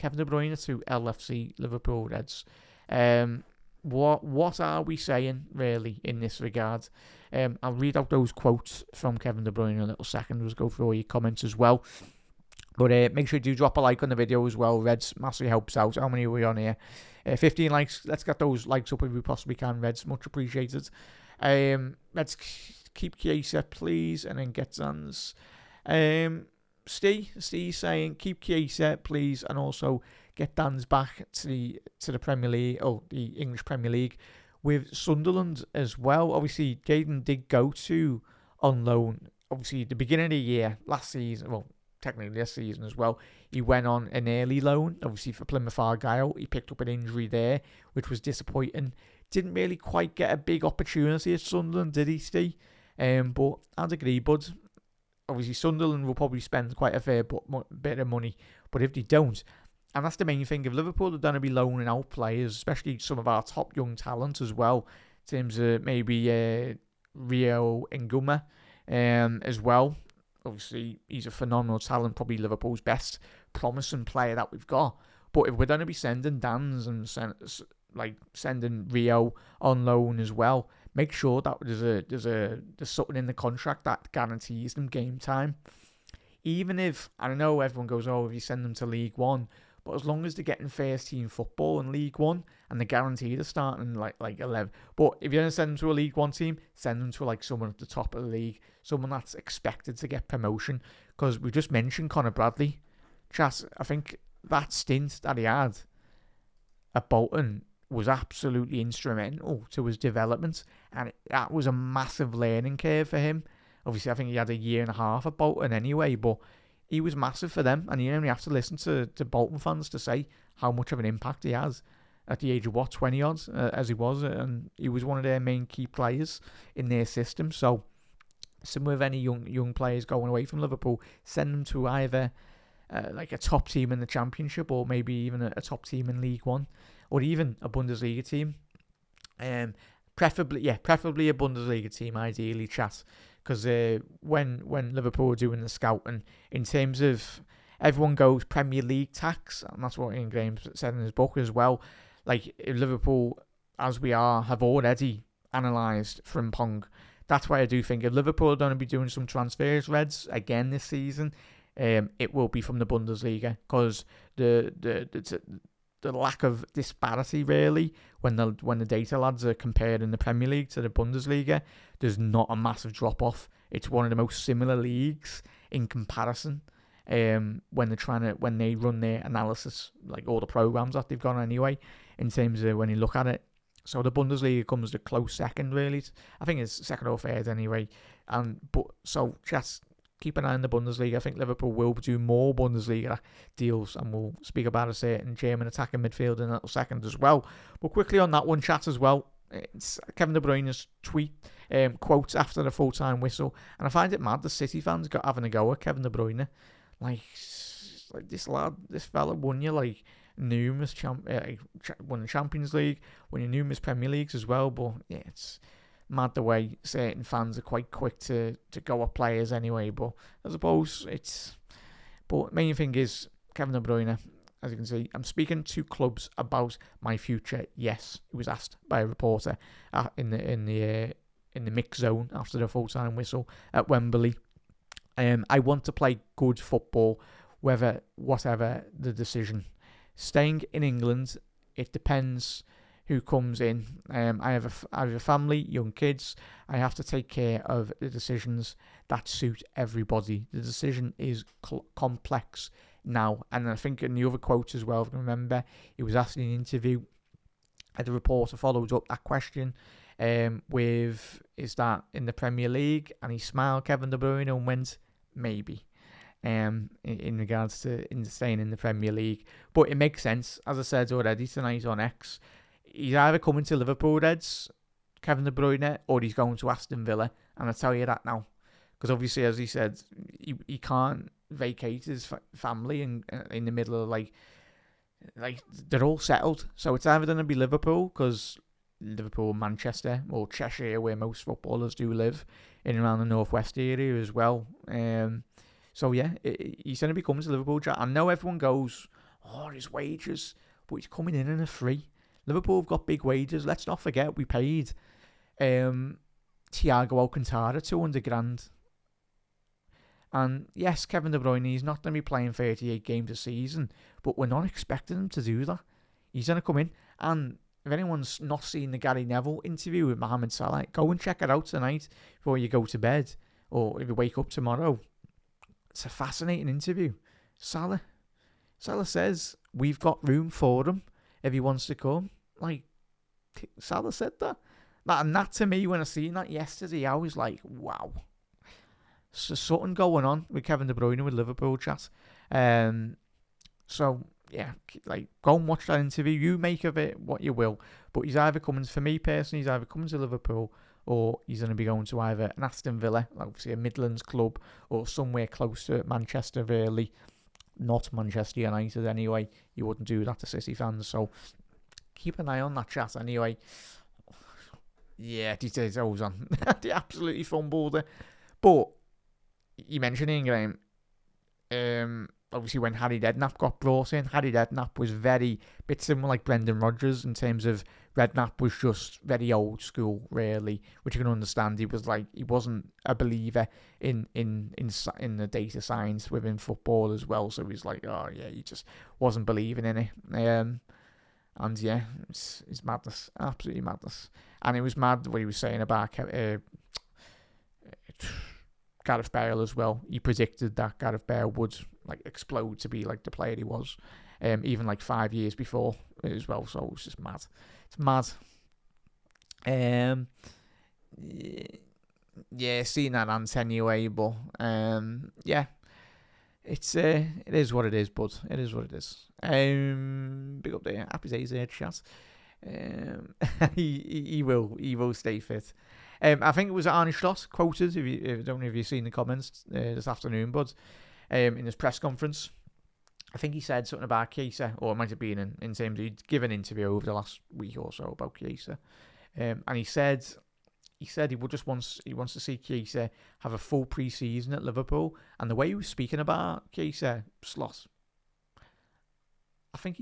Kevin De Bruyne to LFC Liverpool Reds. What are we saying, really, in this regard? I'll read out those quotes from Kevin De Bruyne in a little second. We'll go through all your comments as well. But make sure you do drop a like on the video as well. Reds massively helps out. How many are we on here? 15 likes. Let's get those likes up if we possibly can, Reds. Much appreciated. Let's keep Chiesa, please, and then get Zans. Steve saying keep Chiesa, please, and also get Dan's back to the Premier League, the English Premier League, with Sunderland as well. Obviously, Gaden did go to on loan. Obviously, the beginning of the year, last season, well, technically this season as well, he went on an early loan, obviously for Plymouth Argyle. He picked up an injury there, which was disappointing. Didn't really quite get a big opportunity at Sunderland, did he, Steve? But I'd agree, bud. Obviously, Sunderland will probably spend quite a fair bit of money, but if they don't, and that's the main thing, if Liverpool are going to be loaning out players, especially some of our top young talent as well, in terms of maybe Rio Nguma as well. Obviously, he's a phenomenal talent, probably Liverpool's best promising player that we've got. But if we're going to be sending Dans and sending Rio on loan as well, make sure that there's something in the contract that guarantees them game time. Even if, I know everyone goes, if you send them to League One, but as long as they're getting first team football in League One and they're guaranteed to start in like 11. But if you're going to send them to a League One team, send them to someone at the top of the league, someone that's expected to get promotion. Because we just mentioned Conor Bradley. Chat, I think that stint that he had at Bolton was absolutely instrumental to his development, and that was a massive learning curve for him. Obviously, I think he had a year and a half at Bolton anyway, but he was massive for them, and you only have to listen to Bolton fans to say how much of an impact he has at the age of 20 odd, as he was, and he was one of their main key players in their system. So, similar with any young players going away from Liverpool, send them to either a top team in the Championship, or maybe even a top team in League One, or even a Bundesliga team. Preferably a Bundesliga team, ideally, chat. Because when Liverpool are doing the scouting, in terms of everyone goes Premier League tax, and that's what Ian Graham said in his book as well. Like, if Liverpool, as we are, have already analysed Frimpong, that's why I do think if Liverpool are going to be doing some transfers, Reds, again this season, it will be from the Bundesliga, because the lack of disparity, really, when the data lads are compared in the Premier League to the Bundesliga, there's not a massive drop-off. It's one of the most similar leagues in comparison when they run their analysis, like all the programs that they've got anyway, in terms of when you look at it. So the Bundesliga comes a close second, really. I think it's second or third anyway. So just keep an eye on the Bundesliga. I think Liverpool will do more Bundesliga deals, and we'll speak about a certain German attacking midfield in a little second as well. But quickly on that one, chat as well, it's Kevin De Bruyne's quotes after the full-time whistle, and I find it mad the City fans got having a go at Kevin De Bruyne. Like this fella won you numerous won the Champions League, won numerous Premier Leagues as well. But yeah, it's mad the way certain fans are quite quick to go at players anyway. But I suppose but main thing is Kevin De Bruyne. As you can see, I'm speaking to clubs about my future. Yes, he was asked by a reporter in the mix zone after the full-time whistle at Wembley. I want to play good football, whatever the decision. Staying in England, it depends who comes in. I have a family, young kids. I have to take care of the decisions that suit everybody. The decision is complex now, and I think in the other quotes as well, if you remember, he was asked in an interview, the reporter followed up that question with, is that in the Premier League? And he smiled, Kevin De Bruyne, and went, maybe. In regards to staying in the Premier League. But it makes sense, as I said already tonight on X, he's either coming to Liverpool Reds, Kevin De Bruyne, or he's going to Aston Villa, and I tell you that now. Because obviously, as he said, he can't vacate his family in the middle of like they're all settled. So it's either going to be Liverpool, because Liverpool, Manchester, or Cheshire, where most footballers do live, in and around the northwest area as well. So yeah, he's going to be coming to Liverpool. I know everyone goes, his wages, but he's coming in a free. Liverpool have got big wages. Let's not forget we paid Thiago Alcantara 200 grand. And yes, Kevin De Bruyne, he's not going to be playing 38 games a season, but we're not expecting him to do that. He's going to come in, and if anyone's not seen the Gary Neville interview with Mohamed Salah, go and check it out tonight before you go to bed, or if you wake up tomorrow. It's a fascinating interview. Salah says we've got room for him if he wants to come. Like, Salah said that. And that to me, when I seen that yesterday, I was like, wow. So something going on with Kevin De Bruyne with Liverpool chat. So yeah, like, go and watch that interview. You make of it what you will. But he's either coming, for me personally, he's either coming to Liverpool, or he's going to be going to either an Aston Villa, obviously a Midlands club, or somewhere close to Manchester, really. Not Manchester United anyway. You wouldn't do that to City fans. So keep an eye on that chat anyway. Yeah, details always on. They absolutely fumbled it. But you mentioned it, Graham. Obviously, when Harry Redknapp got brought in, Harry Redknapp was bit similar like Brendan Rodgers in terms of Redknapp was just very old school, really, which you can understand. He wasn't a believer in the data science within football as well. So he's like, oh yeah, he just wasn't believing in it. And yeah, it's madness, absolutely madness. And it was mad what he was saying about Gareth Bale as well. He predicted that Gareth Bale would explode to be like the player he was, even 5 years before as well. So it's just mad. It's mad. Yeah, seeing that ant anyway, but yeah, it is what it is, bud. It is what it is. Big up there. Happy days there, chat. He will stay fit. I think it was Arne Slot quoted, I don't know if you've seen the comments this afternoon, but in his press conference, I think he said something about Chiesa, or it might have been in terms of, he'd given an interview over the last week or so about Chiesa, and he said he wants to see Chiesa have a full pre-season at Liverpool, and the way he was speaking about Chiesa, Slot, I think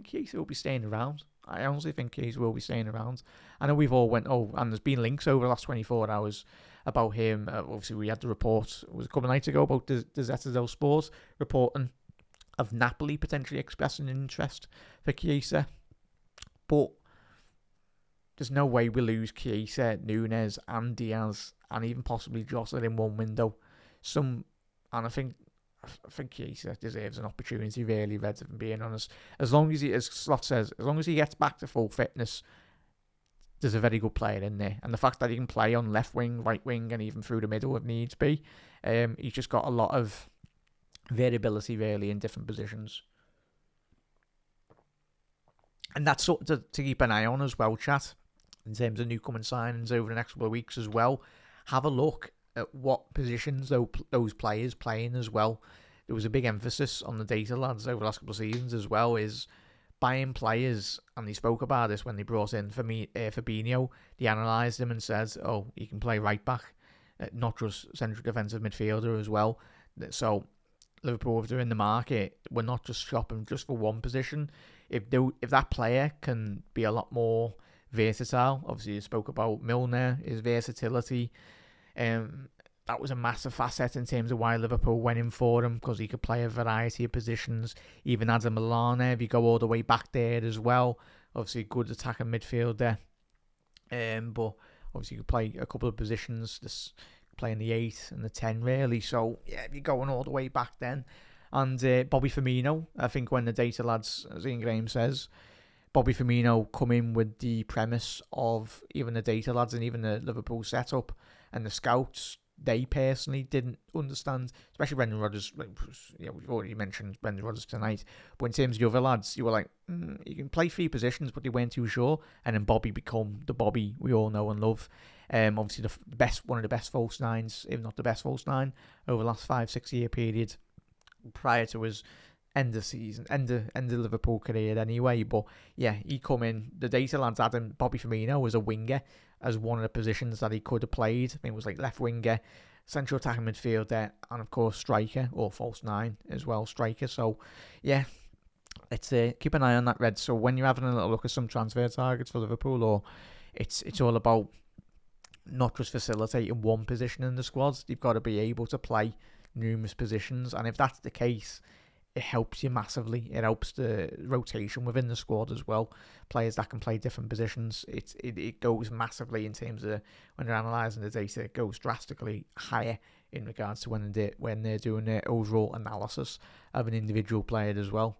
Chiesa will be staying around. I honestly think Chiesa will be staying around. I know we've all and there's been links over the last 24 hours about him. Obviously, we had the report, it was a couple of nights ago, about the Gazzetta dello Sport reporting of Napoli potentially expressing interest for Chiesa. But there's no way we lose Chiesa, Nunes and Diaz, and even possibly Jota in one window. And I think Chiesa deserves an opportunity, really, Reds, if I'm being honest. As long as as Slot says, as long as he gets back to full fitness, there's a very good player in there. And the fact that he can play on left wing, right wing, and even through the middle if needs be, he's just got a lot of variability, really, in different positions. And that's something to keep an eye on as well, chat, in terms of newcoming signings over the next couple of weeks as well. Have a look at what positions those players playing as well. There was a big emphasis on the data lads over the last couple of seasons as well, is buying players, and they spoke about this when they brought in Fabinho. They analysed him and said, oh, he can play right back, not just central defensive midfielder as well. So Liverpool, if they're in the market, we're not just shopping just for one position. If that player can be a lot more versatile, obviously you spoke about Milner, his versatility. That was a massive facet in terms of why Liverpool went in for him, because he could play a variety of positions. Even Adam Lallana, if you go all the way back there as well, obviously good attacking midfielder. But obviously you could play a couple of positions, just playing the 8 and the 10 really. So yeah, if you're going all the way back then. And Bobby Firmino, I think when the data lads, as Ian Graham says, Bobby Firmino come in with the premise of even the data lads and even the Liverpool setup and the scouts, they personally didn't understand, especially Brendan Rodgers. We've already mentioned Brendan Rodgers tonight, but in terms of the other lads, you were like, you can play 3 positions, but they weren't too sure. And then Bobby become the Bobby we all know and love. Obviously one of the best false nines, if not the best false nine, over the last 5-6 year period prior to his end of Liverpool career anyway. But yeah, he come in, the data lads had him, Bobby Firmino as a winger, as one of the positions that he could have played. I think it was like left winger, central attacking midfielder, and of course striker, or false 9 as well, striker. So yeah, let's keep an eye on that, Red. So when you're having a little look at some transfer targets for Liverpool, or it's all about not just facilitating one position in the squads. You've got to be able to play numerous positions, and if that's the case, it helps you massively. It helps the rotation within the squad as well. Players that can play different positions, it goes massively in terms of when they're analysing the data. It goes drastically higher in regards to when they're doing their overall analysis of an individual player as well.